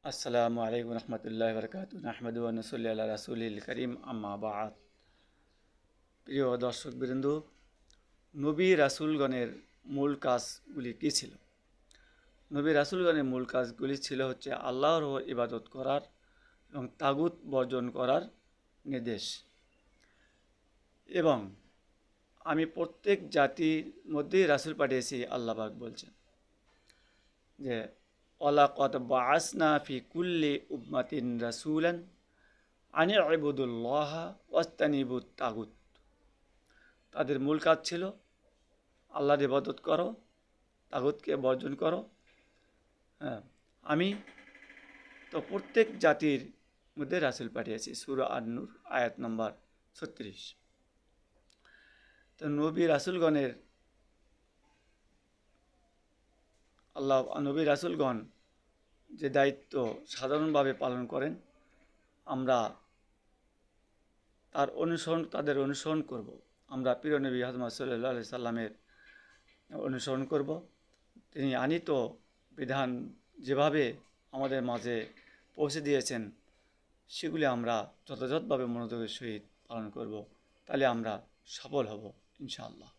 আসসালামু আলাইকুম রহমতুল্লাহি বারাকাতুহু নাহমাদু ওয়া নুসাল্লি আলা রাসূলিল কারীম আম্মা বা'দ। প্রিয় দর্শকবৃন্দ, নবী রাসূলগণের মূল কাজগুলি কী ছিল? নবী রাসূলগণের মূল কাজগুলি ছিল হচ্ছে আল্লাহর ইবাদত করার এবং তাগুত বর্জন করার নির্দেশ। এবং আমি প্রত্যেক জাতির মধ্যেই রাসূল পাঠিয়েছি, আল্লাহ পাক বলছেন যে ওয়ালাকাদ বাআসনা ফি কুল্লি উম্মাতিন রাসূলান আনি ইবুদুল্লাহা ওয়াজতানিবুত তাগুত। তাদের মূল কাজ ছিল আল্লাহর ইবাদত করো, তাগুতকে বর্জন করো। হ্যাঁ, আমি তো প্রত্যেক জাতির মধ্যে রাসূল পাঠিয়েছি। সূরা আন-নূর আয়াত নম্বর ৩৬। তো নবী রাসূলগণ যে দায়িত্ব সাধারণভাবে পালন করেন, আমরা তাদের অনুসরণ করব। আমরা প্রিয় নবী হযরত সাল্লাল্লাহু আলাইহি সাল্লামের অনুসরণ করব। তিনি আনিত বিধান যেভাবে আমাদের মাঝে পৌঁছে দিয়েছেন, সেগুলি আমরা যথাযথভাবে মনোযোগের সহিত পালন করব। তাহলে আমরা সফল হব ইনশাআল্লাহ।